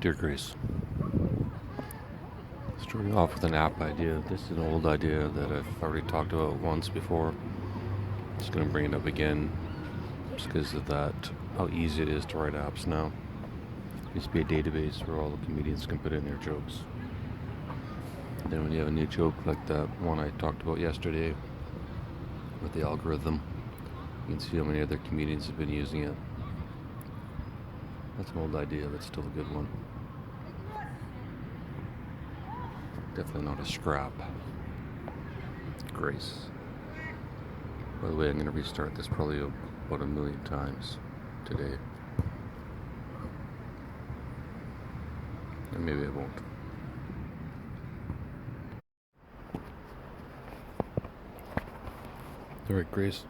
Dear Grace, starting off with an app idea. This is an old idea that I've already talked about once before. Just going to bring it up again just because of that, how easy it is to write apps now. It used to be a database where all the comedians can put in their jokes. Then when you have a new joke like that one I talked about yesterday with the algorithm, you can see how many other comedians have been using it. That's an old idea, but still a good one. Definitely not a scrap. Grace. By the way, I'm going to restart this probably about 1,000,000 times today. And maybe I won't. Alright, Grace.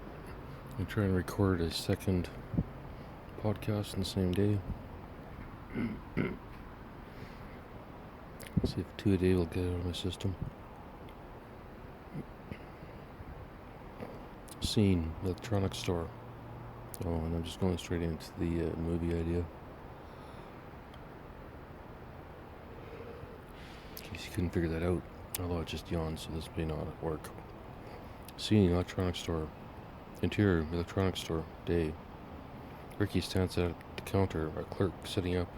I'm trying to record a second podcast on the same day. See if 2 a day will get out of my system. Scene, electronics store. Oh, and I'm just going straight into the movie idea. In case you couldn't figure that out. Although I just yawned, so this may not work. Scene, electronics store. Interior, electronics store. Day. Ricky stands at the counter, a clerk setting up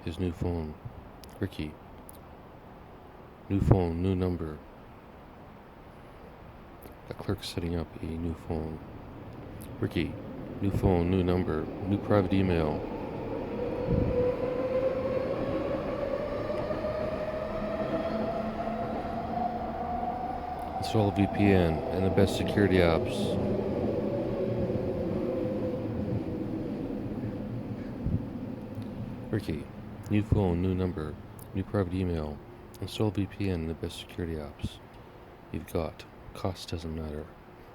his new phone. Ricky. New phone, new number. A clerk setting up a new phone. Ricky. New phone, new number. New private email. Install VPN and the best security apps. Ricky. New phone, new number. New private email. Install VPN and the best security apps. You've got. Cost doesn't matter.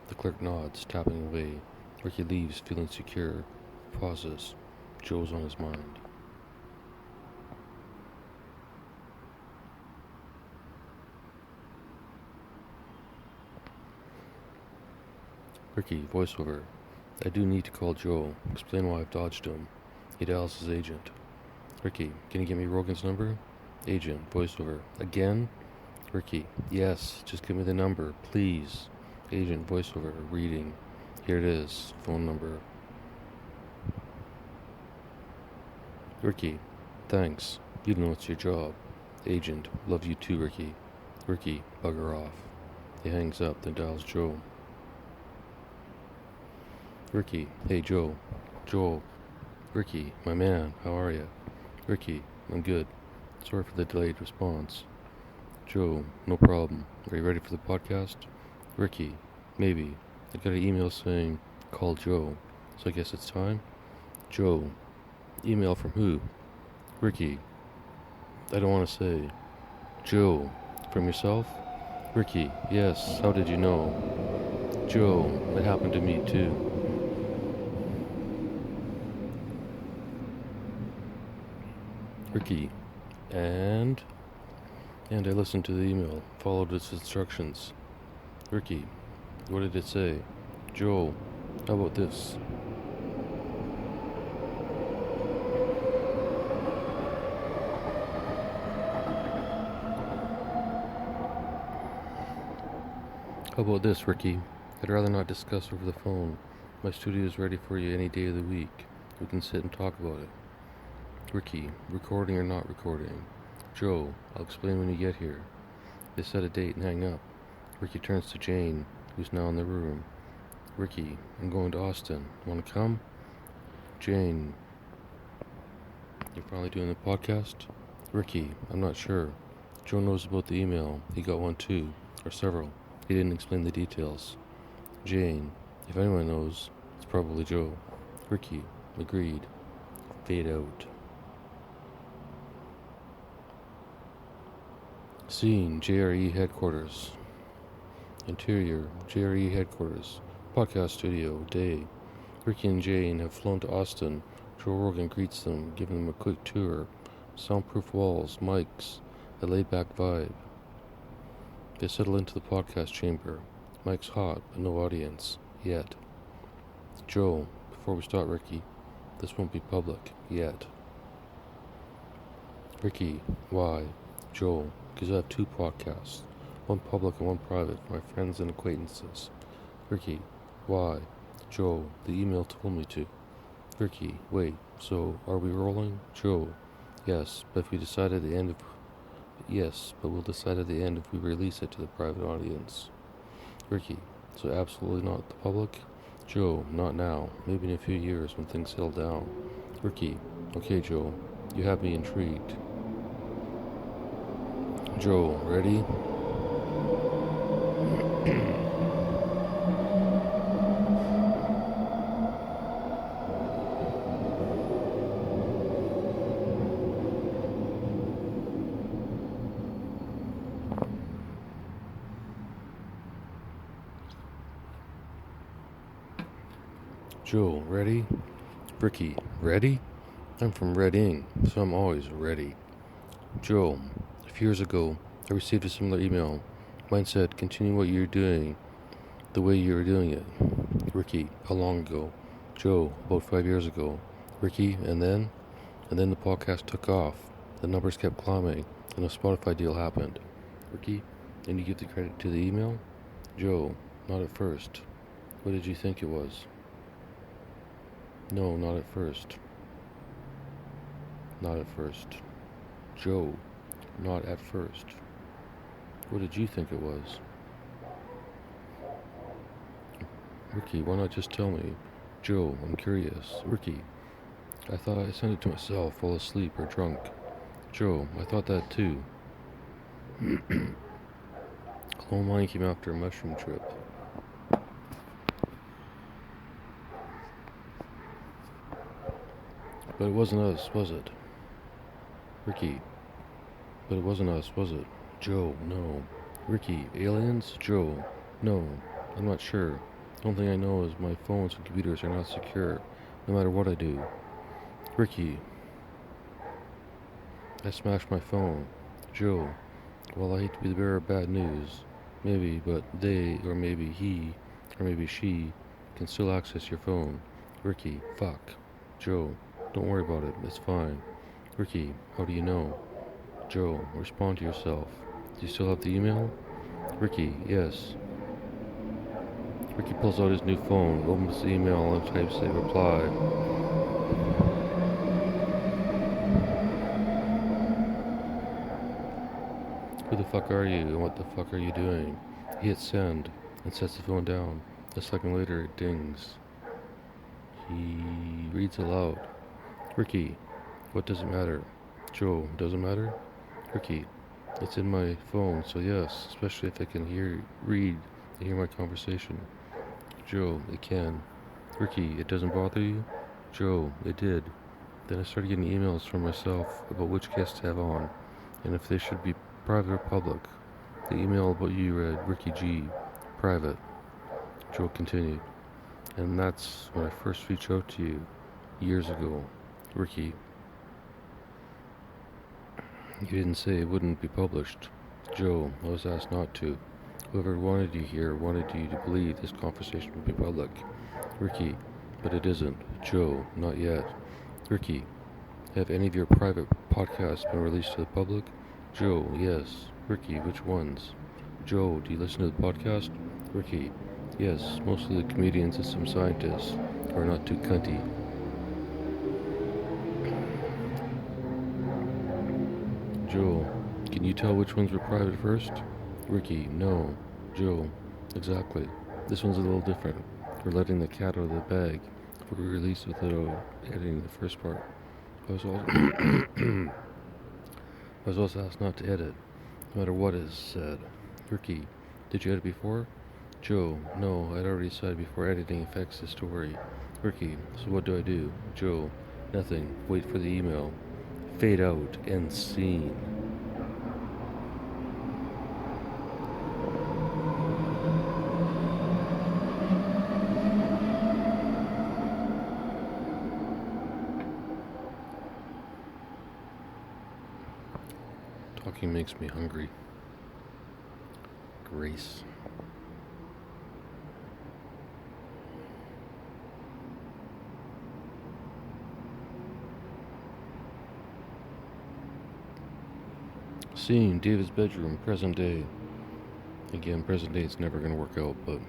The clerk nods, tapping away. Ricky leaves, feeling secure. Pauses. Joe's on his mind. Ricky, voiceover. I do need to call Joe. Explain why I've dodged him. He dials his agent. Ricky, can you get me Rogan's number? Agent, voiceover. Again? Ricky, yes, just give me the number, please. Agent, voiceover, reading. Here it is, phone number. Ricky, thanks. You know it's your job. Agent, love you too, Ricky. Ricky, bugger off. He hangs up, then dials Joe. Ricky, hey Joe. Joe. Ricky, my man, how are you? Ricky, I'm good. Sorry for the delayed response. Joe, no problem. Are you ready for the podcast? Ricky, maybe. I got an email saying, call Joe. So I guess it's time? Joe, email from who? Ricky, I don't want to say. Joe, from yourself? Ricky, yes, how did you know? Joe, it happened to me too. Ricky, and I listened to the email, followed its instructions. Ricky, what did it say? Joe, how about this? How about this, Ricky? I'd rather not discuss over the phone. My studio is ready for you any day of the week. We can sit and talk about it. Ricky, recording or not recording? Joe, I'll explain when you get here. They set a date and hang up. Ricky turns to Jane, who's now in the room. Ricky, I'm going to Austin. Want to come? Jane, you're probably doing the podcast? Ricky, I'm not sure. Joe knows about the email. He got one too, or several. He didn't explain the details. Jane, if anyone knows, it's probably Joe. Ricky, agreed. Fade out. Scene, JRE headquarters. Interior, JRE headquarters. Podcast studio, day. Ricky and Jane have flown to Austin. Joe Rogan greets them, giving them a quick tour. Soundproof walls, mics, a laid-back vibe. They settle into the podcast chamber. Mic's hot, but no audience. Yet. Joe, before we start, Ricky, this won't be public. Yet. Ricky, why? Joel, because I have two podcasts. One public and one private for my friends and acquaintances. Ricky, why? Joel, the email told me to. Ricky, wait, so are we rolling? Joel, yes, but we'll decide at the end if we release it to the private audience. Ricky, so absolutely not the public? Joe, not now. Maybe in a few years when things settle down. Ricky, okay, Joe, you have me intrigued. Joe, ready? Joe, ready? Ricky, ready? I'm from Reading, so I'm always ready. Joe, a few years ago, I received a similar email. Mine said, continue what you're doing the way you were doing it. Ricky, how long ago? Joe, about 5 years ago. Ricky, and then? And then the podcast took off. The numbers kept climbing, and a Spotify deal happened. Ricky, and you give the credit to the email? Joe, not at first. What did you think it was? No, not at first. Not at first. Joe, not at first. What did you think it was? Ricky, why not just tell me? Joe, I'm curious. Ricky, I thought I sent it to myself while asleep or drunk. Joe, I thought that too. Whole mine came after a mushroom trip. But it wasn't us, was it? Ricky, but it wasn't us, was it? Joe, no. Ricky, aliens? Joe, no. I'm not sure. The only thing I know is my phones and computers are not secure, no matter what I do. Ricky, I smashed my phone. Joe, well, I hate to be the bearer of bad news. Maybe, but they, or maybe he, or maybe she, can still access your phone. Ricky, fuck. Joe, don't worry about it, it's fine. Ricky, how do you know? Joe, respond to yourself. Do you still have the email? Ricky, yes. Ricky pulls out his new phone, opens the email, and types a reply. Who the fuck are you, and what the fuck are you doing? He hits send, and sets the phone down. A second later, it dings. He reads aloud. Ricky, what does it matter? Joe, doesn't matter? Ricky, it's in my phone, so yes, especially if I can read, and hear my conversation. Joe, it can. Ricky, it doesn't bother you? Joe, it did. Then I started getting emails from myself about which guests to have on, and if they should be private or public. The email about you read, Ricky G, private. Joe continued. And that's when I first reached out to you, years ago. Ricky, you didn't say it wouldn't be published. Joe, I was asked not to. Whoever wanted you here wanted you to believe this conversation would be public. Ricky, but it isn't. Joe, not yet. Ricky, have any of your private podcasts been released to the public? Joe, yes. Ricky, which ones? Joe, do you listen to the podcast? Ricky, yes, mostly the comedians and some scientists who are not too cunty. Joe, can you tell which ones were private first? Ricky, no. Joe, exactly. This one's a little different. We're letting the cat out of the bag. We released without editing the first part. I was also asked not to edit, no matter what is said. Ricky, did you edit before? Joe, no, I'd already decided before editing affects the story. Ricky, so what do I do? Joe, nothing. Wait for the email. Fade out. End scene. Talking makes me hungry. Grace. Scene, David's bedroom, present day. Again, present day is never gonna work out, but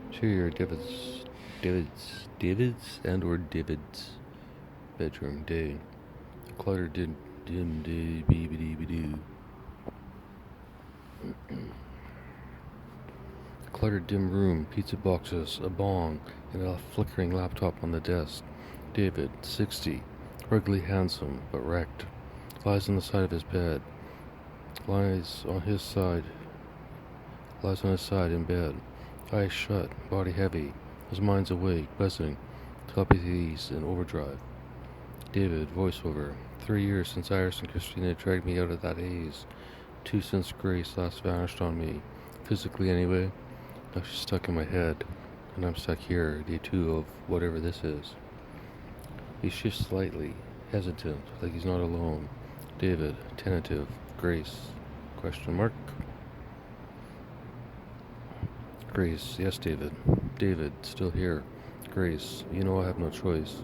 interior, David's and or David's bedroom, day. Cluttered dim day, beebity-doo. Cluttered dim room, pizza boxes, a bong, and a flickering laptop on the desk. David, 60, ruggedly handsome, but wrecked, lies on the side of his bed. Lies on his side in bed, eyes shut, body heavy, his mind's awake, buzzing, telepathies in overdrive. David, voiceover. 3 years since Iris and Christina dragged me out of that haze. 2 since Grace last vanished on me. Physically anyway. Now she's stuck in my head, and I'm stuck here, day 2 of whatever this is. He shifts slightly, hesitant, like he's not alone. David, tentative. Grace, question mark. Grace, yes, David. David, still here. Grace, you know I have no choice.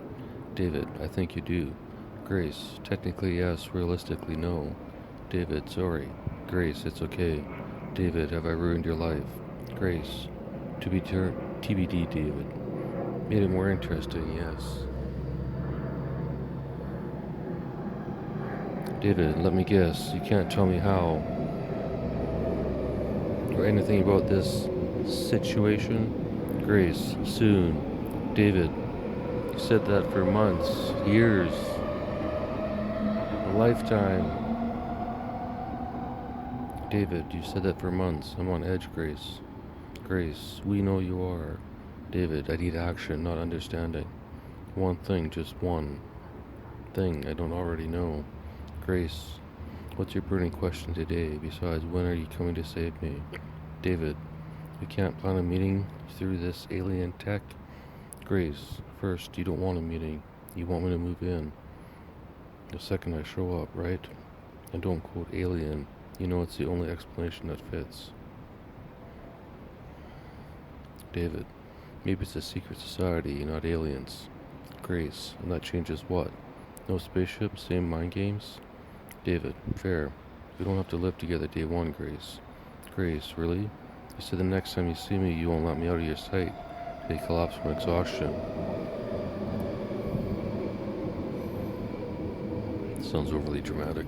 David, I think you do. Grace, technically yes, realistically no. David, sorry. Grace, it's okay. David, have I ruined your life? Grace, TBD, David. Made it more interesting, yes. David, let me guess, you can't tell me how or anything about this situation? Grace, soon. David, you said that for months, years, a lifetime. David, you said that for months. I'm on edge, Grace. Grace, we know you are. David, I need action, not understanding. One thing, just one thing I don't already know. Grace, what's your burning question today? Besides, when are you coming to save me? David, we can't plan a meeting through this alien tech? Grace, first, you don't want a meeting. You want me to move in. The second I show up, right? And don't quote alien. You know it's the only explanation that fits. David, maybe it's a secret society, not aliens. Grace, and that changes what? No spaceship, same mind games? David, fair. We don't have to live together day 1, Grace. Grace, really? You said the next time you see me, you won't let me out of your sight. They collapse from exhaustion. Sounds overly dramatic.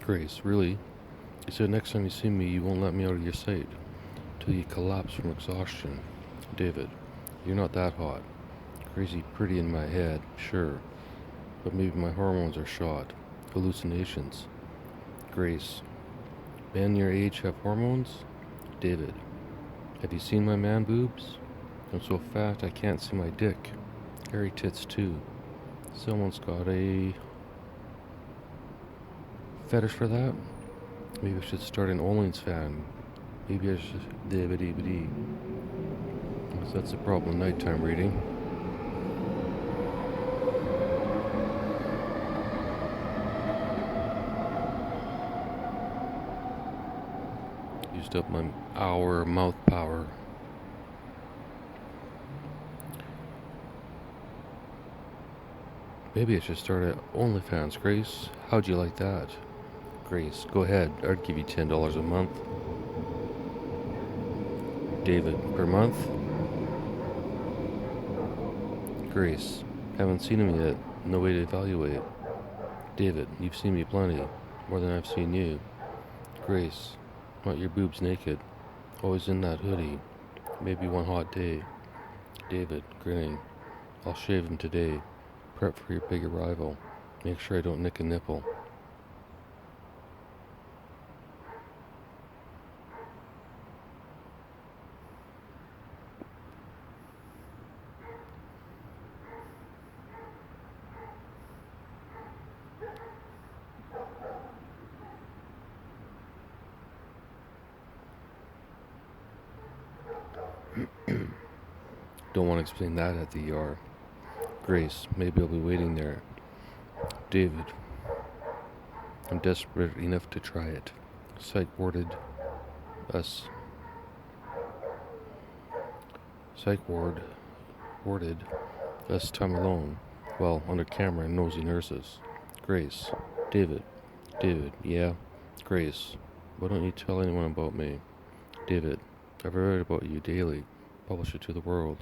Grace, really? You said next time you see me, you won't let me out of your sight. Till you collapse from exhaustion. David, you're not that hot. Crazy pretty in my head, sure. But maybe my hormones are shot. Hallucinations. Grace, men your age have hormones? David, have you seen my man boobs? I'm so fat I can't see my dick. Hairy tits too. Someone's got a fetish for that? Maybe I should start an OnlyFans fan. Maybe I should DVD. So that's the problem, nighttime reading. Used up my hour mouth power. Maybe I should start an OnlyFans, Grace. How'd you like that? Grace, go ahead. I'd give you $10 a month. David, per month? Grace, haven't seen him yet. No way to evaluate. David, you've seen me plenty. More than I've seen you. Grace, want your boobs naked. Always in that hoodie. Maybe one hot day. David, grinning. I'll shave him today. Prep for your big arrival. Make sure I don't nick a nipple. Don't want to explain that at the ER. Grace, maybe I'll be waiting there. David, I'm desperate enough to try it. Psych warded. Us. Psych warded. Less time alone. Well, under camera and nosy nurses. Grace. David. David. Yeah. Grace. Why don't you tell anyone about me? David. I've read about you daily. Publish it to the world.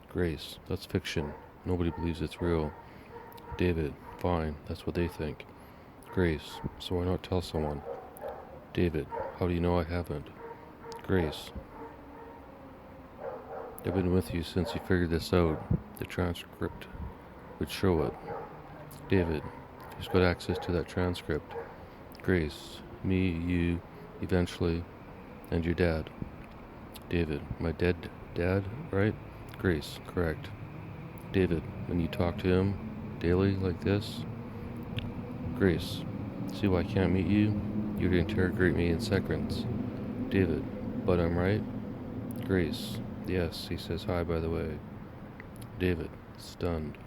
Grace. That's fiction. Nobody believes it's real. David. Fine. That's what they think. Grace. So why not tell someone? David. How do you know I haven't? Grace. I've been with you since you figured this out. The transcript would show it. David. Who's got access to that transcript? Grace. Me, you, eventually, and your dad. David. My dead dad, right? Grace. Correct. David. And you talk to him daily like this? Grace. See why I can't meet you? You'd interrogate me in seconds. David. But I'm right? Grace. Yes, he says hi, by the way. David. Stunned.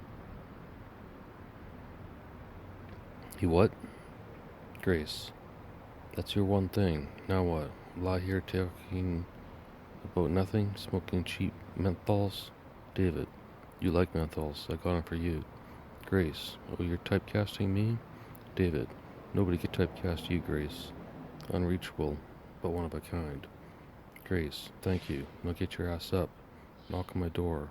He what? Grace. That's your one thing. Now what? Lie here talking about nothing? Smoking cheap menthols? David. You like menthols. I got them for you. Grace. Oh, you're typecasting me? David. Nobody could typecast you, Grace. Unreachable, but one of a kind. Grace. Thank you. Now get your ass up. Knock on my door.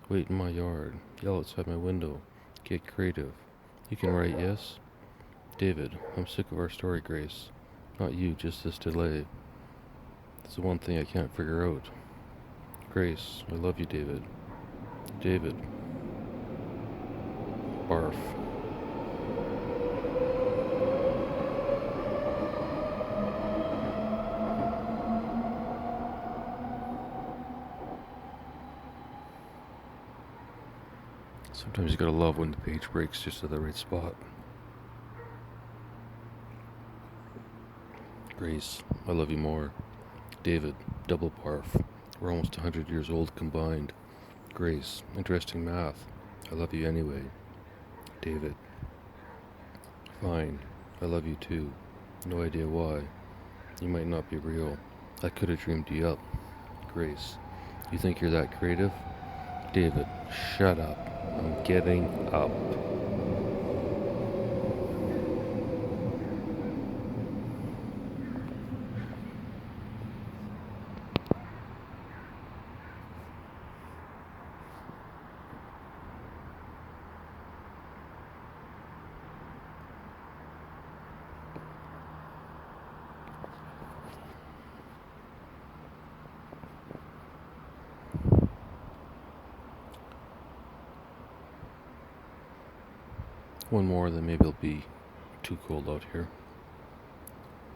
Wait in my yard. Yell outside my window. Get creative. You can write, yes? David. I'm sick of our story, Grace. Not you, just this delay. It's the one thing I can't figure out. Grace. I love you, David. David. Barf. Sometimes you gotta love when the page breaks just at the right spot. Grace, I love you more. David, double barf. We're almost 100 years old combined. Grace, interesting math. I love you anyway. David, fine. I love you too. No idea why. You might not be real. I could have dreamed you up. Grace, you think you're that creative? David, shut up. I'm getting up. One more, then maybe it'll be too cold out here.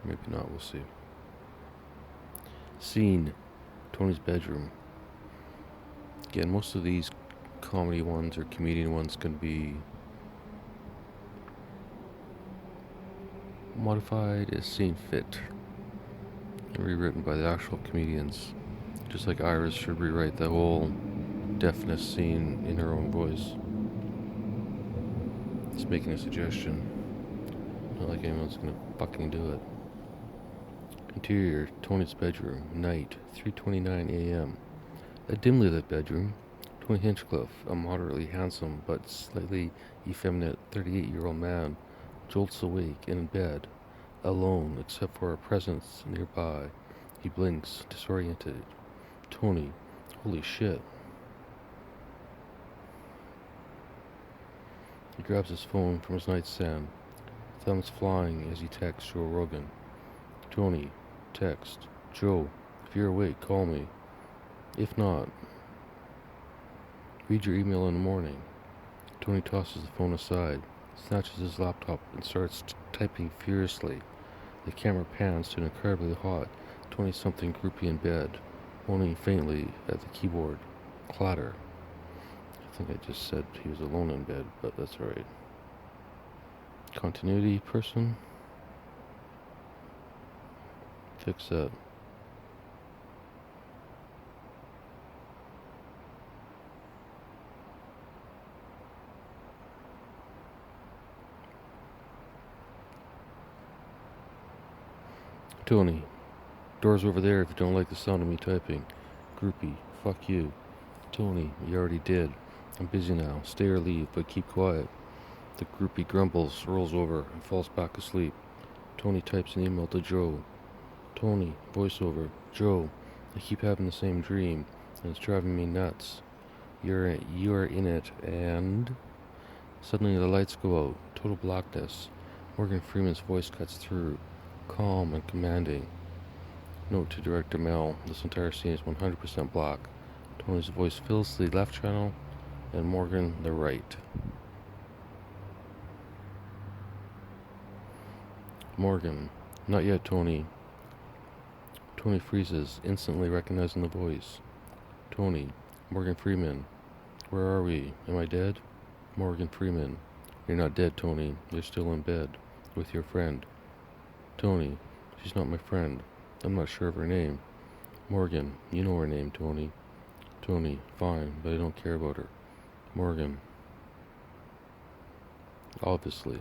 Maybe not, we'll see. Scene. Tony's bedroom. Again, most of these comedy ones or comedian ones can be modified as seen fit and rewritten by the actual comedians. Just like Iris should rewrite the whole deafness scene in her own voice. Just making a suggestion. Not like anyone's gonna fucking do it. Interior, Tony's bedroom, night, 3:29 a.m. A dimly lit bedroom. Tony Hinchcliffe, a moderately handsome but slightly effeminate 38-year-old man, jolts awake in bed, alone except for a presence nearby. He blinks, disoriented. Tony, holy shit. He grabs his phone from his nightstand, thumbs flying as he texts Joe Rogan. Tony, text. Joe, if you're awake, call me. If not, read your email in the morning. Tony tosses the phone aside, snatches his laptop, and starts typing furiously. The camera pans to an incredibly hot 20-something groupie in bed, moaning faintly at the keyboard. Clatter. I think I just said he was alone in bed, but that's alright. Continuity person? Fix that. Tony, door's over there if you don't like the sound of me typing. Groupie, fuck you. Tony, you already did. I'm busy now. Stay or leave, but keep quiet. The groupie grumbles, rolls over, and falls back asleep. Tony types an email to Joe. Tony, voiceover. Joe, I keep having the same dream, and it's driving me nuts. You're in it, and... Suddenly the lights go out. Total blackness. Morgan Freeman's voice cuts through, calm and commanding. Note to Director Mel, this entire scene is 100% black. Tony's voice fills the left channel, and Morgan the right. Morgan, not yet, Tony. Tony freezes, instantly recognizing the voice. Tony, Morgan Freeman, where are we? Am I dead? Morgan Freeman, you're not dead, Tony. You're still in bed, with your friend. Tony, she's not my friend. I'm not sure of her name. Morgan, you know her name, Tony. Tony, fine, but I don't care about her. Morgan, obviously.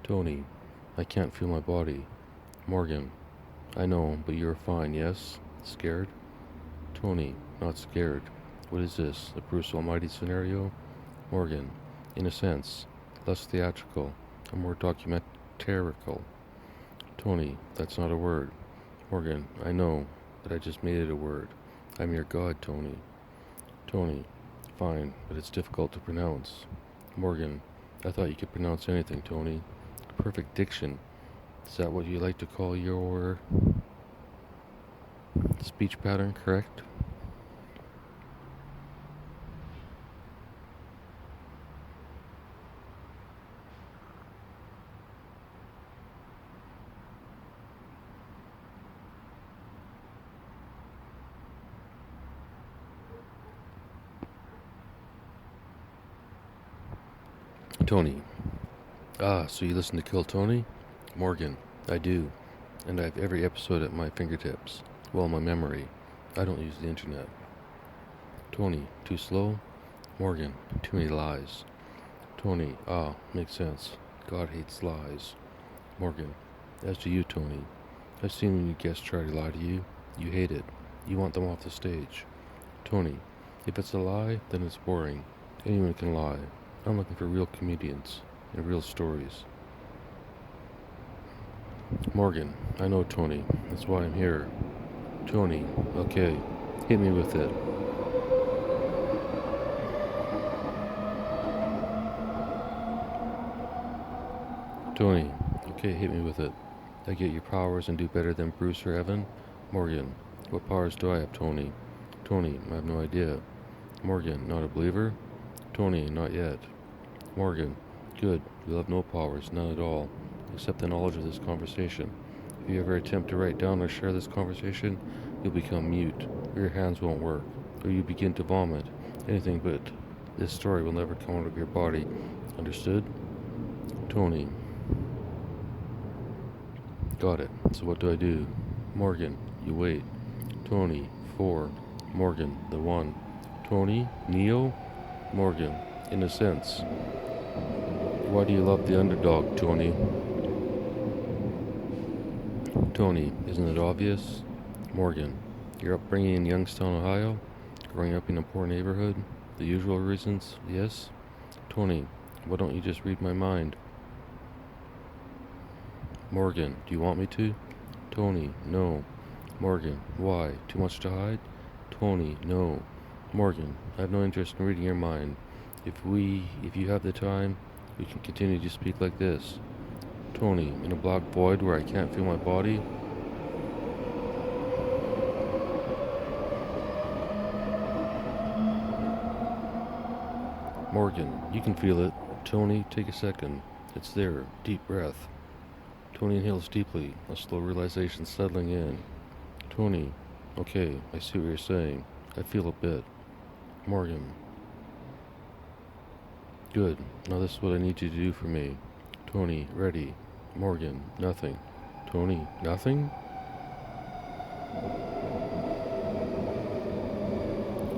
Tony, I can't feel my body. Morgan, I know, but you're fine, yes? Scared? Tony, not scared. What is this, the Bruce Almighty scenario? Morgan, in a sense, less theatrical, and more documentarical. Tony, that's not a word. Morgan, I know, but I just made it a word. I'm your god, Tony. Tony, fine, but it's difficult to pronounce. Morgan, I thought you could pronounce anything, Tony. Perfect diction. Is that what you like to call your speech pattern, correct? Tony. Ah, so you listen to Kill Tony? Morgan, I do. And I have every episode at my fingertips. Well, my memory. I don't use the internet. Tony, too slow? Morgan, too many lies. Tony, ah, makes sense. God hates lies. Morgan, as do you, Tony. I've seen when you guests try to lie to you. You hate it. You want them off the stage. Tony, if it's a lie, then it's boring. Anyone can lie. I'm looking for real comedians and real stories. Morgan, I know, Tony. That's why I'm here. Tony, okay. Hit me with it. Tony, okay, hit me with it. I get your powers and do better than Bruce or Evan? Morgan, what powers do I have, Tony? Tony, I have no idea. Morgan, not a believer? Tony, not yet. Morgan, good. You'll have no powers, none at all, except the knowledge of this conversation. If you ever attempt to write down or share this conversation, you'll become mute, or your hands won't work, or you begin to vomit. Anything but this story will never come out of your body. Understood? Tony. Got it. So what do I do? Morgan, you wait. Tony, 4. Morgan, the 1. Tony, Neo? Morgan, in a sense. Why do you love the underdog, Tony? Tony, isn't it obvious? Morgan, your upbringing in Youngstown, Ohio? Growing up in a poor neighborhood? The usual reasons, yes? Tony, why don't you just read my mind? Morgan, do you want me to? Tony, no. Morgan, why? Too much to hide? Tony, no. Morgan, I have no interest in reading your mind. If you have the time, we can continue to speak like this. Tony, in a black void where I can't feel my body? Morgan, you can feel it. Tony, take a second. It's there. Deep breath. Tony inhales deeply, a slow realization settling in. Tony, okay, I see what you're saying. I feel a bit. Morgan. Good. Now this is what I need you to do for me. Tony, ready. Morgan, nothing. Tony, nothing?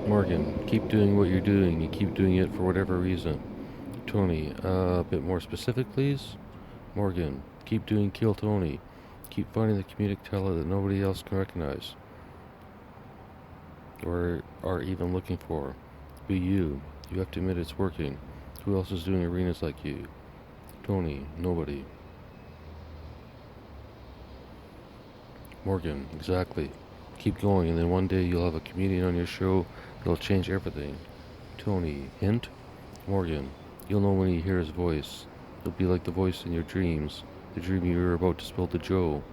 Morgan, keep doing what you're doing and keep doing it for whatever reason. Tony, a bit more specific, please? Morgan, keep doing Kill Tony. Keep finding the comedic talent that nobody else can recognize. or are even looking for. Be you. You have to admit it's working. Who else is doing arenas like you? Tony, nobody. Morgan, exactly. Keep going, and then one day you'll have a comedian on your show that'll change everything. Tony, hint? Morgan, you'll know when you hear his voice. It'll be like the voice in your dreams, the dream you were about to spill to Joe.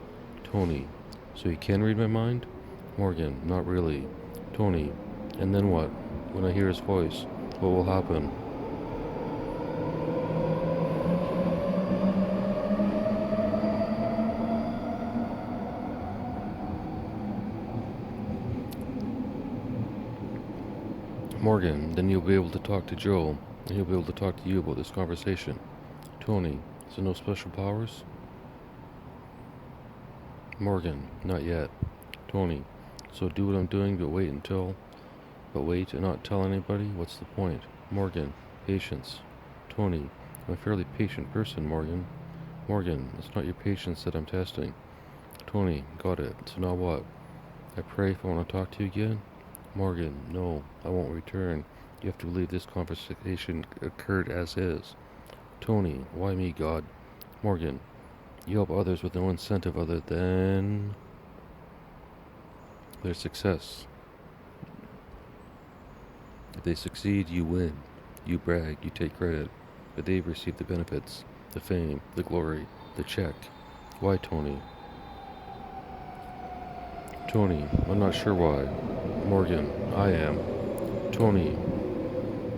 Tony, so you can read my mind? Morgan, not really. Tony, and then what? When I hear his voice, what will happen? Morgan, then you'll be able to talk to Joe, and he'll be able to talk to you about this conversation. Tony, so no special powers? Morgan, not yet. Tony, so do what I'm doing, but wait and not tell anybody? What's the point? Morgan, patience. Tony, I'm a fairly patient person, Morgan. Morgan, it's not your patience that I'm testing. Tony, got it. So now what? I pray if I want to talk to you again? Morgan, no, I won't return. You have to believe this conversation occurred as is. Tony, why me, God? Morgan, you help others with no incentive other than their success. If they succeed, you win. You brag, you take credit, but they receive the benefits, the fame, the glory, the check. Why, Tony? Tony, I'm not sure why. Morgan, I am. Tony,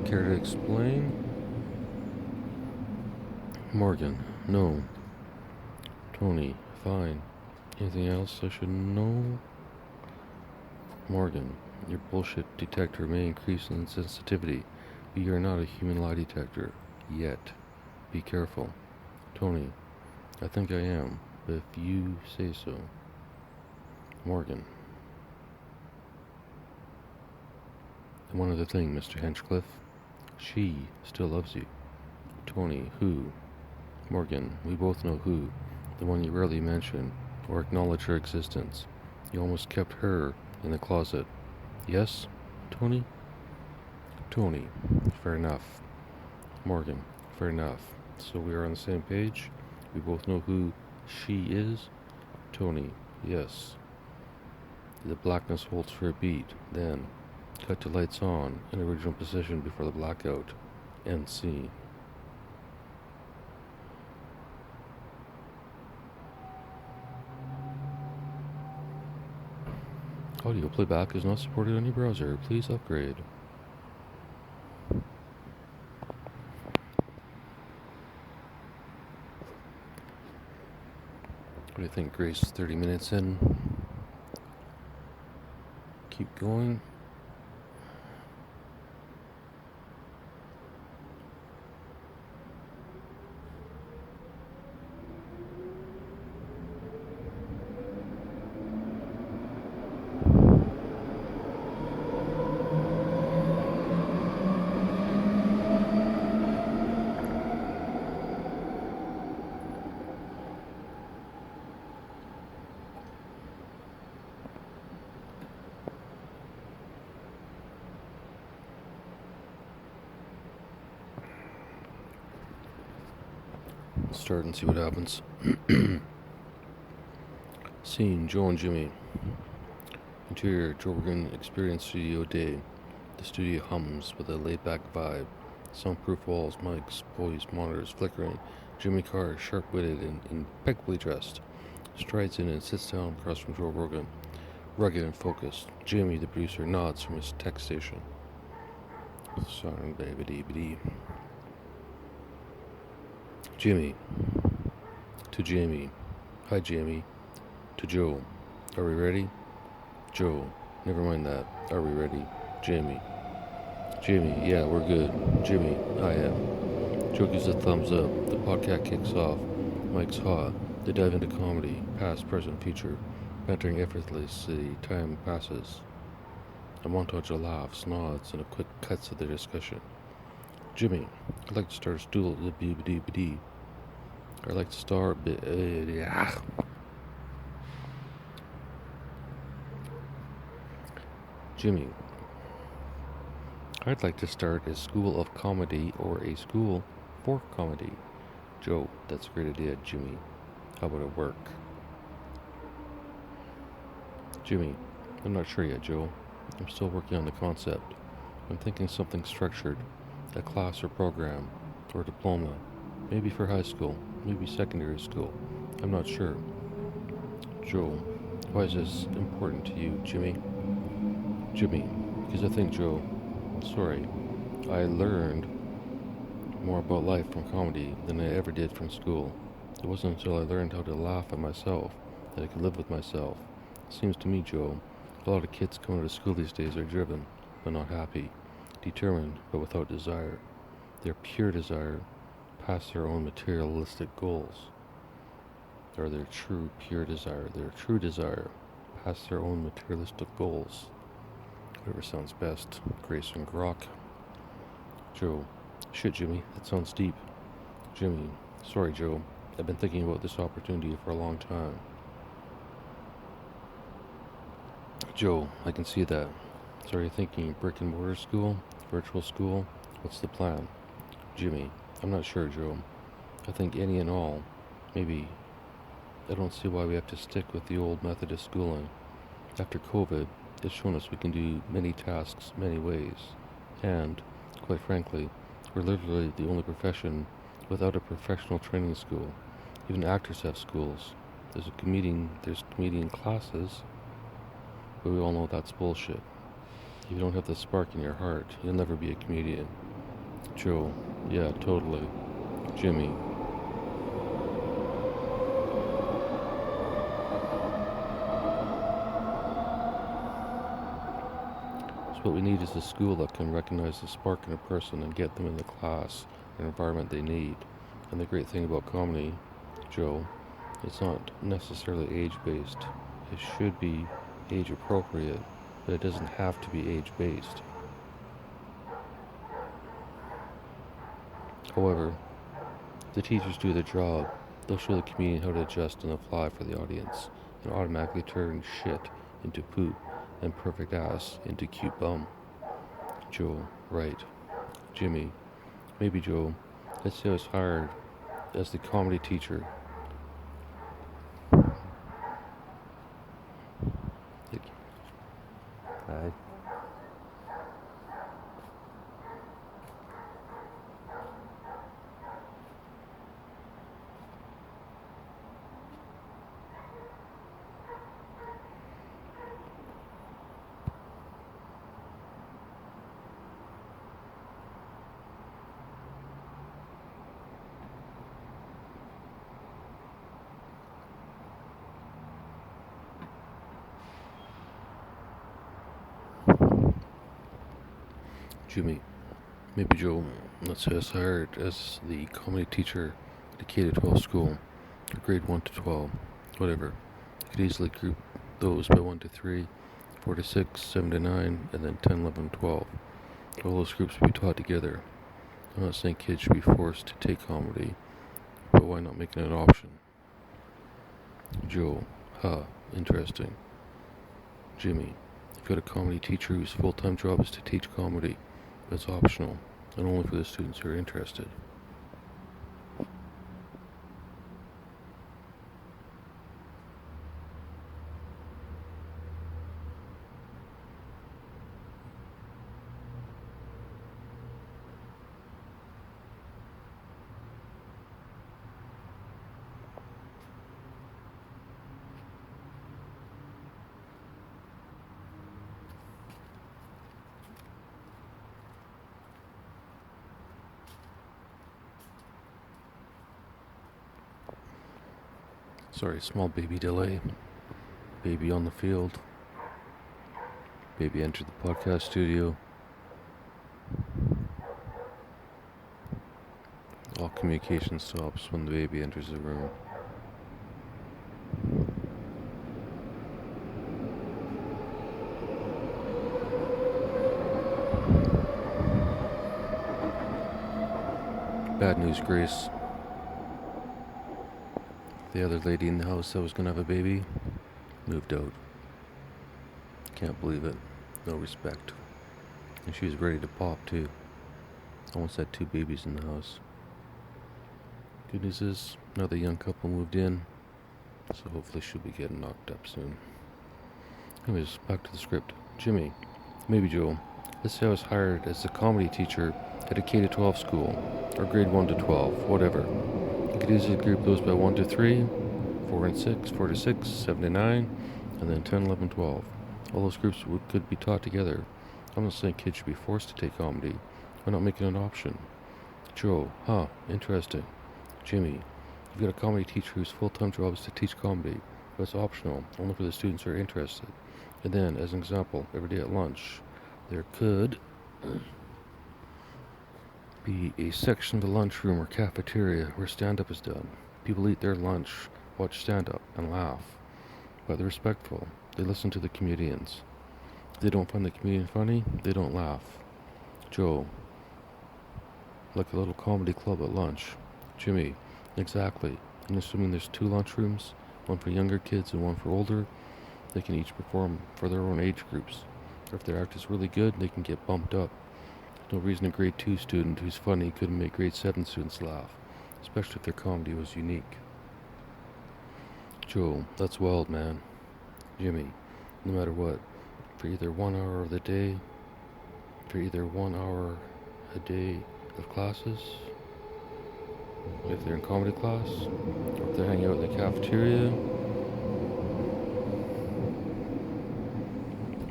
care to explain? Morgan, no. Tony, fine. Anything else I should know? Morgan, your bullshit detector may increase in sensitivity, but you're not a human lie detector. Yet. Be careful. Tony, I think I am, but if you say so. Morgan. And one other thing, Mr. Hinchcliffe. She still loves you. Tony, who? Morgan, we both know who. The one you rarely mention, or acknowledge her existence. You almost kept her in the closet. Yes, Tony? Tony, fair enough. Morgan, fair enough. So we are on the same page? We both know who she is? Tony, yes. The blackness holds for a beat, then cut to lights on in original position before the blackout. End scene. Audio playback is not supported on your browser. Please upgrade. What do you think, Grace? 30 minutes in? Keep going? Start and see what happens. Scene, Joe and Jimmy. Interior, Joe Rogan Experience Studio Day. The studio hums with a laid-back vibe. Soundproof walls, mics, voice, monitors flickering. Jimmy Carr, sharp-witted and impeccably dressed, strides in and sits down across from Joe Rogan, rugged and focused. Jimmy, the producer, nods from his tech station. Sorry, baby. Jimmy. To Jamie. Hi, Jamie. To Joe. Are we ready? Joe. Never mind that. Are we ready? Jamie. Jamie. Yeah, we're good. Jimmy. I am. Joe gives a thumbs up. The podcast kicks off. Mike's hot. They dive into comedy. Past, present, future. Bantering effortlessly. Time passes. A montage of laughs, nods, and a quick cuts of their discussion. Jimmy. I'd like to start a stool at the BBD. I'd like to start Jimmy, I'd like to start a school of comedy or a school for comedy. Joe, that's a great idea, Jimmy. How about it work? Jimmy, I'm not sure yet, Joe. I'm still working on the concept. I'm thinking something structured, a class or program, or diploma, maybe for high school, maybe secondary school. I'm not sure. Joe, why is this important to you, Jimmy? Jimmy, because I think, Joe, sorry, I learned more about life from comedy than I ever did from school. It wasn't until I learned how to laugh at myself that I could live with myself. It seems to me, Joe, a lot of kids coming out of school these days are driven, but not happy, determined, but without desire. Their pure desire past their own materialistic goals, or their true pure desire, their true desire past their own materialistic goals. Whatever sounds best. Grace and Grok. Joe. Shit, Jimmy, that sounds deep. Jimmy. Sorry, Joe. I've been thinking about this opportunity for a long time. Joe, I can see that. So are you thinking brick and mortar school? Virtual school? What's the plan? Jimmy. I'm not sure, Joe. I think any and all. Maybe. I don't see why we have to stick with the old method of schooling. After COVID, it's shown us we can do many tasks many ways. And, quite frankly, we're literally the only profession without a professional training school. Even actors have schools. There's comedian classes, but we all know that's bullshit. If you don't have the spark in your heart, you'll never be a comedian. Joe, yeah, totally. Jimmy. What we need is a school that can recognize the spark in a person and get them in the class and environment they need. And the great thing about comedy, Joe, it's not necessarily age-based. It should be age-appropriate, but it doesn't have to be age-based. However, if the teachers do their job, they'll show the comedian how to adjust on the fly for the audience and automatically turn shit into poop and perfect ass into cute bum. Joe, right. Jimmy, maybe Joe, let's say I was hired as the comedy teacher. Hi. Jimmy, maybe Joe, let's say I was hired as the comedy teacher at a K-12 school, grade 1 to 12, whatever. I could easily group those by 1 to 3, 4 to 6, 7 to 9, and then 10, 11, 12. All those groups would be taught together. I'm not saying kids should be forced to take comedy, but why not make it an option? Joe, interesting. Jimmy, you've got a comedy teacher whose full-time job is to teach comedy. It's optional, and only for the students who are interested. Sorry, small baby delay. Baby on the field. Baby entered the podcast studio. All communication stops when the baby enters the room. Bad news, Grace. The other lady in the house that was gonna have a baby moved out. Can't believe it. no respect. And she was ready to pop, too. Almost had 2 babies in the house. Good news is, another young couple moved in, so hopefully she'll be getting knocked up soon. Anyways, back to the script. Jimmy, maybe Joe. Let's say I was hired as a comedy teacher at a K-12 school, or grade 1 to 12, whatever. You could easily group those by 1 to 3, 4 and 6, 4 to 6, 7 to 9, and then 10, 11, 12. All those groups could be taught together. I'm not saying kids should be forced to take comedy. Why not make it an option? Joe, interesting. Jimmy, you've got a comedy teacher whose full-time job is to teach comedy, but it's optional, only for the students who are interested. And then, as an example, every day at lunch, there could be a section of the lunchroom or cafeteria where stand-up is done. People eat their lunch, watch stand-up, and laugh. But they're respectful. They listen to the comedians. If they don't find the comedian funny, they don't laugh. Joe, like a little comedy club at lunch. Jimmy, exactly. And assuming there's 2 lunchrooms, one for younger kids and one for older, they can each perform for their own age groups. Or if their act is really good, they can get bumped up. There's no reason a grade 2 student who's funny couldn't make grade 7 students laugh, especially if their comedy was unique. Joe, that's wild, man. Jimmy, no matter what, for either 1 hour of the day, for either 1 hour a day of classes, if they're in comedy class, or if they're hanging out in the cafeteria,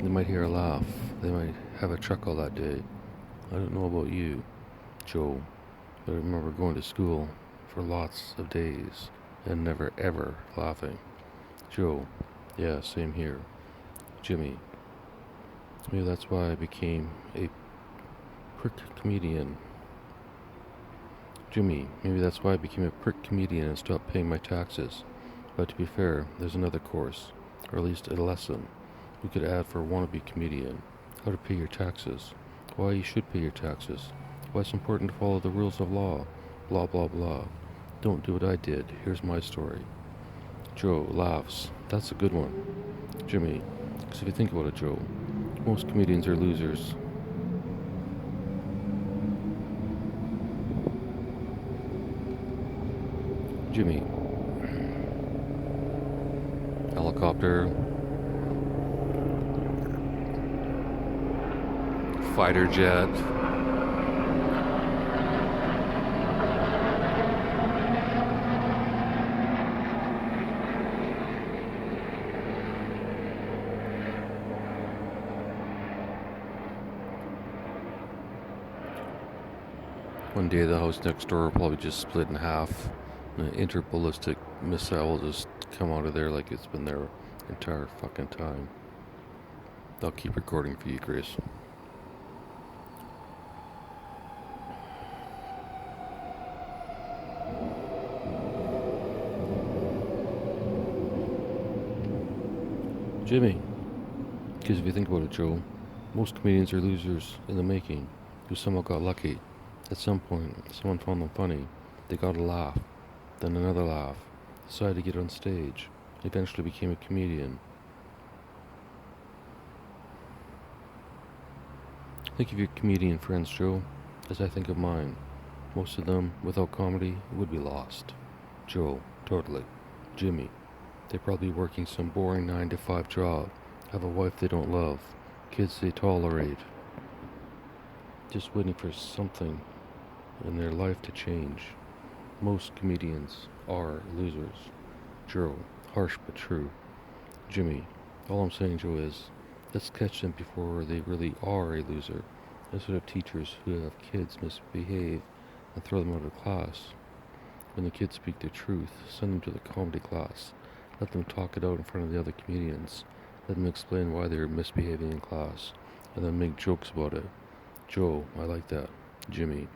they might hear a laugh. They might have a chuckle that day. I don't know about you, Joe, but I remember going to school for lots of days and never ever laughing. Joe, yeah, same here. Jimmy, maybe that's why I became a prick comedian. Jimmy, maybe that's why I became a prick comedian and stopped paying my taxes. But to be fair, there's another course, or at least a lesson, we could add for a wannabe comedian. How to pay your taxes. Why you should pay your taxes. Why it's important to follow the rules of law. Blah, blah, blah. Don't do what I did. Here's my story. Joe laughs. That's a good one. Jimmy, because if you think about it, Joe, most comedians are losers. Jimmy. Helicopter. Fighter jet. One day the house next door will probably just split in half. An interballistic missile will just come out of there like it's been there the entire fucking time. I'll keep recording for you, Grace. Jimmy, because if you think about it, Joe, most comedians are losers in the making who somehow got lucky. At some point, someone found them funny. They got a laugh, then another laugh, decided to get on stage, eventually became a comedian. Think of your comedian friends, Joe, as I think of mine. Most of them, without comedy, would be lost. Joe, totally. Jimmy, they're probably working some boring 9-to-5 job, have a wife they don't love, kids they tolerate, just waiting for something in their life to change. Most comedians are losers. Joe, harsh but true. Jimmy, all I'm saying, Joe, is let's catch them before they really are a loser, instead of teachers who have kids misbehave and throw them out of class. When the kids speak their truth, send them to the comedy class. Let them talk it out in front of the other comedians. Let them explain why they're misbehaving in class, and then make jokes about it. Joe, I like that. Jimmy.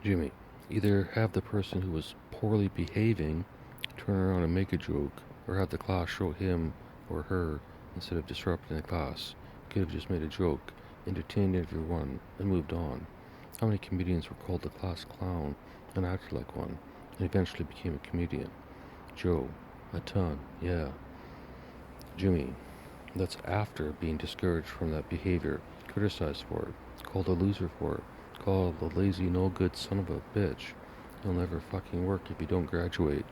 Jimmy, either have the person who was poorly behaving turn around and make a joke, or have the class show him or her instead of disrupting the class. Could have just made a joke, entertained everyone, and moved on. How many comedians were called the class clown and acted like one, and eventually became a comedian? Joe, A ton, yeah. Jimmy, that's after being discouraged from that behavior, criticized for it, called a loser for it, called a lazy, no good son of a bitch. You'll never fucking work if you don't graduate.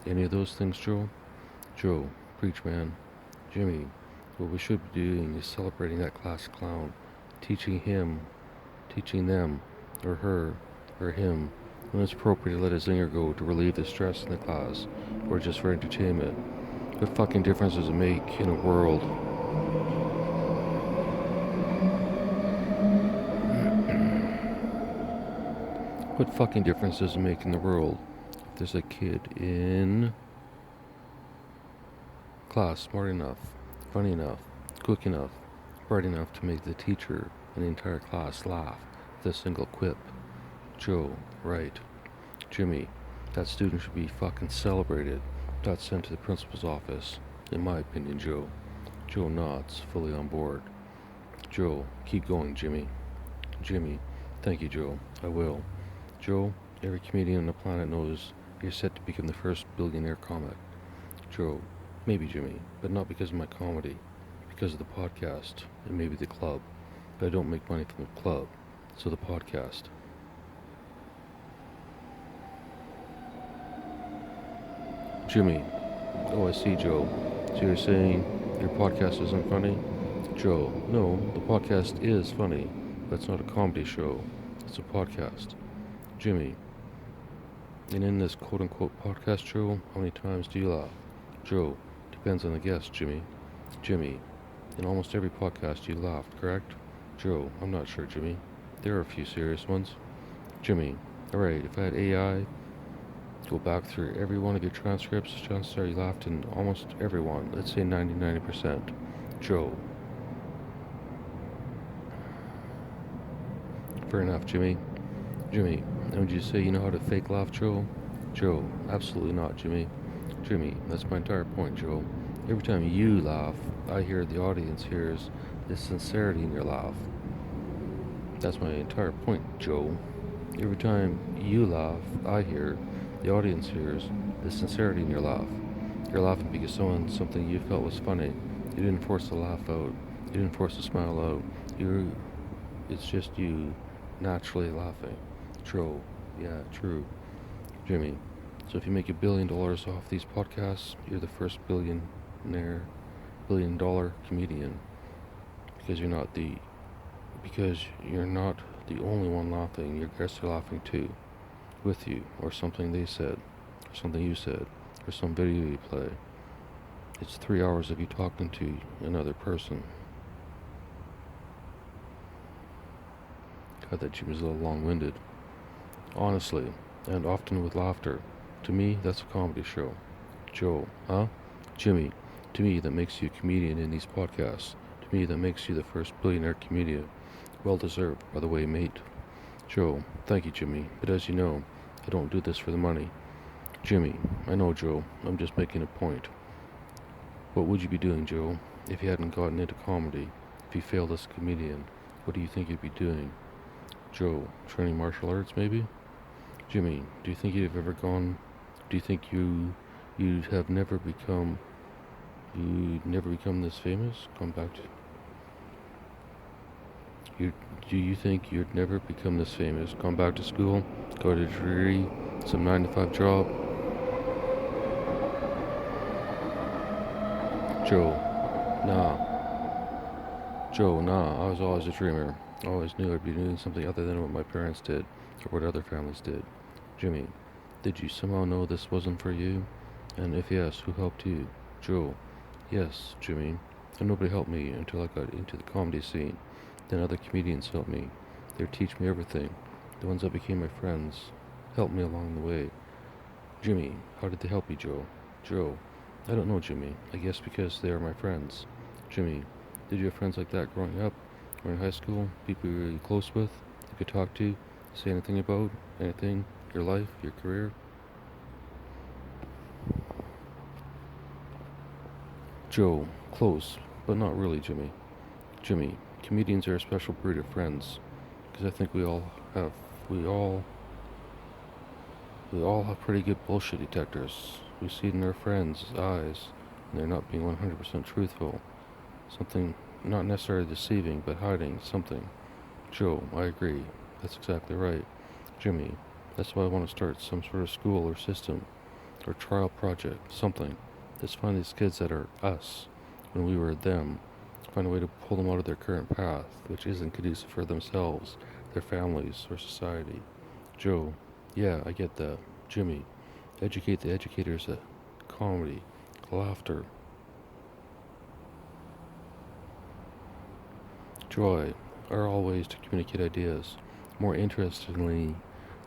Any of those things, Joe? Joe, preach, man. Jimmy, what we should be doing is celebrating that class clown, teaching them, or her, or him, when it's appropriate to let a zinger go to relieve the stress in the class, or just for entertainment. What fucking difference does it make in a world? What fucking difference does it make in the world if there's a kid in class smart enough, funny enough, quick enough, bright enough to make the teacher and the entire class laugh with a single quip? Joe, right. Jimmy, that student should be fucking celebrated, not sent to the principal's office, in my opinion, Joe. Joe nods, fully on board. Joe, keep going, Jimmy. Jimmy, thank you, Joe. I will. Joe, every comedian on the planet knows you're set to become the first billionaire comic. Joe, maybe, Jimmy, but not because of my comedy, because of the podcast, and maybe the club. But I don't make money from the club, so the podcast. Jimmy, oh, I see, Joe. So you're saying your podcast isn't funny? Joe, no, the podcast is funny, but it's not a comedy show. It's a podcast. Jimmy, and in this quote-unquote podcast show, how many times do you laugh? Joe, depends on the guest, Jimmy. Jimmy, in almost every podcast you laughed, correct? Joe, I'm not sure, Jimmy. There are a few serious ones. Jimmy, alright, if I had AI go back through every one of your transcripts, chances are you laughed in almost every one. Let's say 90%. Joe. Fair enough, Jimmy. Jimmy, and would you say you know how to fake laugh, Joe? Joe, absolutely not, Jimmy. Jimmy, that's my entire point, Joe. Every time you laugh, I hear the audience hears the sincerity in your laugh. That's my entire point, Joe. Every time you laugh, I hear, the audience hears, the sincerity in your laugh. You're laughing because something you felt was funny. You didn't force the laugh out. You didn't force the smile out. It's just you naturally laughing. True. Yeah, true. Jimmy, so if you make $1 billion off these podcasts, you're the first $1 billion comedian. Because you're not the only one laughing. Your guests are laughing too, with you, or something they said, or something you said, or some video you play. It's 3 hours of you talking to another person. God, that Jimmy's a little long-winded. Honestly, and often with laughter. To me, that's a comedy show. Joe, huh? Jimmy, to me, that makes you a comedian in these podcasts. To me, that makes you the first billionaire comedian. Well deserved, by the way, mate. Joe, thank you, Jimmy, but as you know, I don't do this for the money. Jimmy, I know, Joe, I'm just making a point. What would you be doing, Joe, if you hadn't gotten into comedy? If you failed as a comedian, what do you think you'd be doing? Joe, training martial arts, maybe? Jimmy, do you think you'd never become this famous? Do you think you'd never become this famous? Come back to school, got a degree, some 9-to-5 job? Joe, nah, I was always a dreamer. I always knew I'd be doing something other than what my parents did, or what other families did. Jimmy, did you somehow know this wasn't for you? And if yes, who helped you? Joe, yes, Jimmy. And nobody helped me until I got into the comedy scene. Then other comedians helped me. They would teach me everything. The ones that became my friends helped me along the way. Jimmy, how did they help you, Joe? Joe, I don't know, Jimmy. I guess because they are my friends. Jimmy, did you have friends like that growing up? Or in high school? People you were really close with? You could talk to? Say anything about? Anything? Your life? Your career? Joe, close, but not really, Jimmy. Jimmy, comedians are a special breed of friends, because I think we all have pretty good bullshit detectors. We see it in our friends' eyes when they're not being 100% truthful. Something not necessarily deceiving, but hiding something. Joe, I agree. That's exactly right. Jimmy, that's why I want to start some sort of school or system or trial project, something. Let's find these kids that are us when we were them. Find a way to pull them out of their current path, which isn't conducive for themselves, their families, or society. Joe, yeah, I get that. Jimmy, educate the educators at comedy, laughter, joy are all ways to communicate ideas more interestingly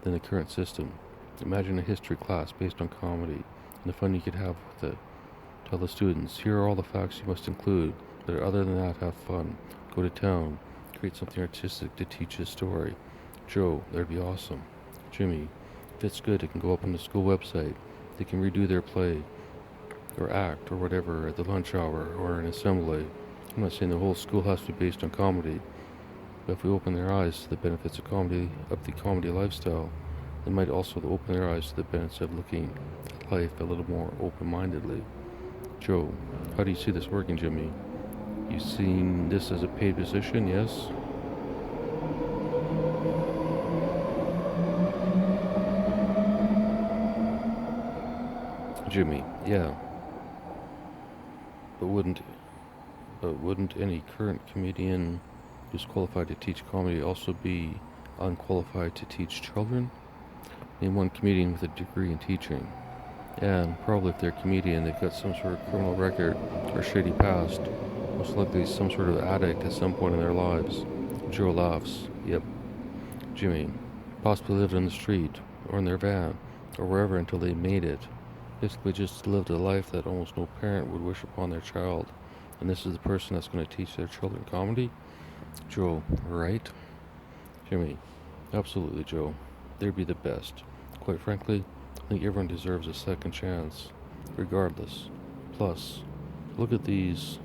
than the current system. Imagine a history class based on comedy and the fun you could have with it. Tell the students, here are all the facts you must include, but other than that, have fun. Go to town. Create something artistic to teach a story. Joe, that'd be awesome. Jimmy, if it's good, it can go up on the school website. They can redo their play, or act, or whatever, at the lunch hour, or an assembly. I'm not saying the whole school has to be based on comedy, but if we open their eyes to the benefits of the comedy lifestyle, they might also open their eyes to the benefits of looking at life a little more open-mindedly. Joe, how do you see this working, Jimmy? You seen this as a paid position, yes? Jimmy, yeah. But wouldn't any current comedian who's qualified to teach comedy also be unqualified to teach children? Name one comedian with a degree in teaching. And probably if they're a comedian, they've got some sort of criminal record or shady past. Most likely some sort of addict at some point in their lives. Joe laughs. Yep. Jimmy, possibly lived on the street, or in their van, or wherever until they made it. Basically just lived a life that almost no parent would wish upon their child. And this is the person that's going to teach their children comedy? Joe, right? Jimmy, absolutely, Joe. They'd be the best. Quite frankly, I think everyone deserves a second chance, regardless. Plus, look at these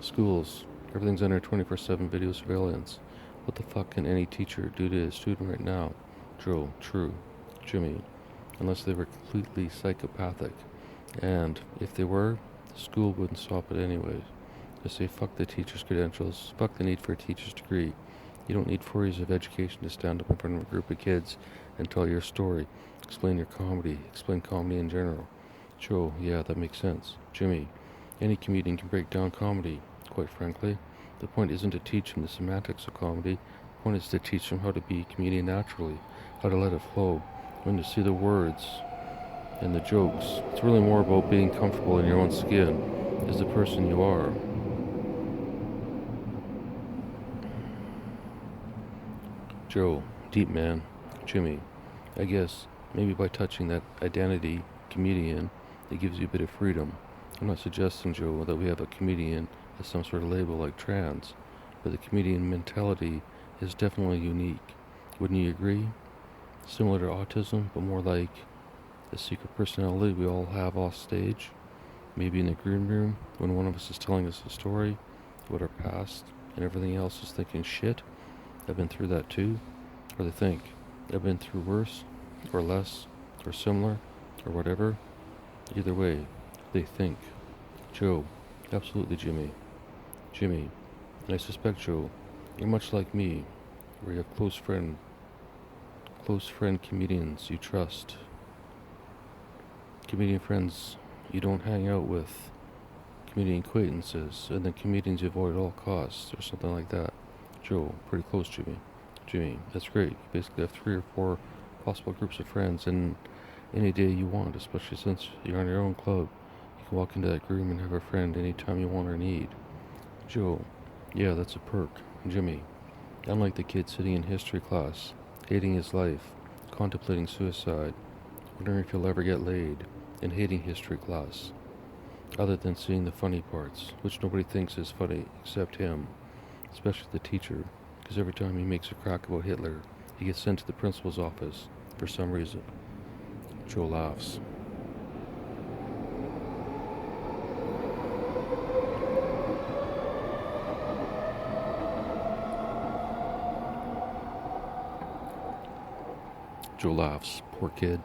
schools. Everything's under 24/7 video surveillance. What the fuck can any teacher do to a student right now? Joe, true. Jimmy, unless they were completely psychopathic. And if they were, the school wouldn't stop it anyways. They say fuck the teacher's credentials, fuck the need for a teacher's degree. You don't need 4 years of education to stand up in front of a group of kids and tell your story. Explain your comedy. Explain comedy in general. Joe, yeah, that makes sense. Jimmy, any comedian can break down comedy, quite frankly. The point isn't to teach them the semantics of comedy. The point is to teach them how to be a comedian naturally, how to let it flow, when to see the words and the jokes. It's really more about being comfortable in your own skin as the person you are. Joe, deep man. Jimmy, I guess maybe by touching that identity comedian, it gives you a bit of freedom. I'm not suggesting, Joe, that we have a comedian as some sort of label like trans, but the comedian mentality is definitely unique. Wouldn't you agree? Similar to autism, but more like a secret personality we all have off stage. Maybe in the green room, when one of us is telling us a story about our past, and everything else is thinking, shit, I've been through that too. Or they think, I've been through worse, or less, or similar, or whatever. Either way, they think. Joe, absolutely, Jimmy. Jimmy, and I suspect, Joe, you're much like me, where you have close friend comedians you trust. Comedian friends you don't hang out with. Comedian acquaintances, and then comedians you avoid at all costs, or something like that. Joe, pretty close, Jimmy. Jimmy, that's great. You basically have 3 or 4 possible groups of friends, and any day you want, especially since you're on your own club. You can walk into that room and have a friend anytime you want or need. Joe, yeah, that's a perk. Jimmy, unlike the kid sitting in history class, hating his life, contemplating suicide, wondering if he'll ever get laid, and hating history class, other than seeing the funny parts, which nobody thinks is funny except him, especially the teacher, because every time he makes a crack about Hitler, he gets sent to the principal's office for some reason. Joe laughs. Joe laughs. Poor kid.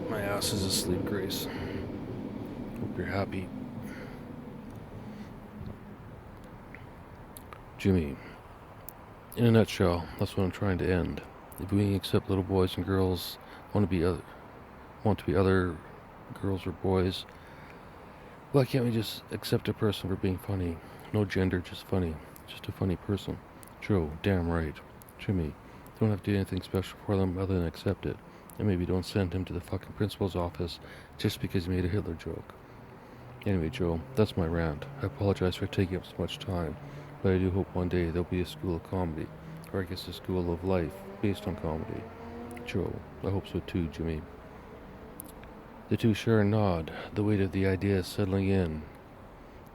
My ass is asleep, Grace. Hope you're happy. Jimmy, in a nutshell, that's what I'm trying to end. If we accept little boys and girls want to be other girls or boys, why can't we just accept a person for being funny? No gender, just funny. Just a funny person. Joe, damn right. Jimmy, don't have to do anything special for them other than accept it. And maybe don't send him to the fucking principal's office just because he made a Hitler joke. Anyway, Joe, that's my rant. I apologize for taking up so much time, but I do hope one day there'll be a school of comedy, or I guess a school of life based on comedy. Joe, I hope so too, Jimmy. The two share a nod, the weight of the idea settling in.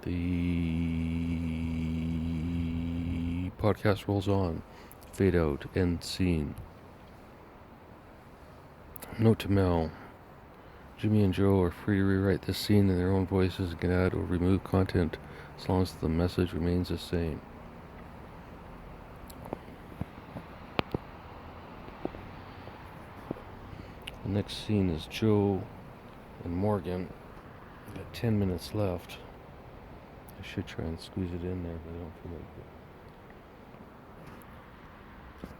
The podcast rolls on. Fade out. End scene. Note to Mel. Jimmy and Joe are free to rewrite this scene in their own voices and can add or remove content as long as the message remains the same. The next scene is Joe and Morgan. I've got 10 minutes left. I should try and squeeze it in there, but I don't feel like it.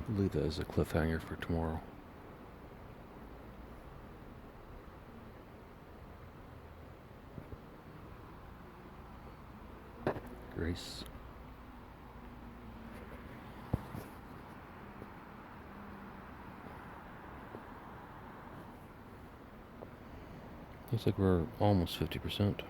I'll leave that as a cliffhanger for tomorrow. Grace. Looks like we're almost 50%.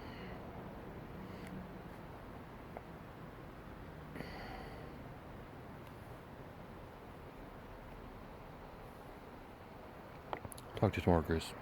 Talk to you tomorrow, Grace.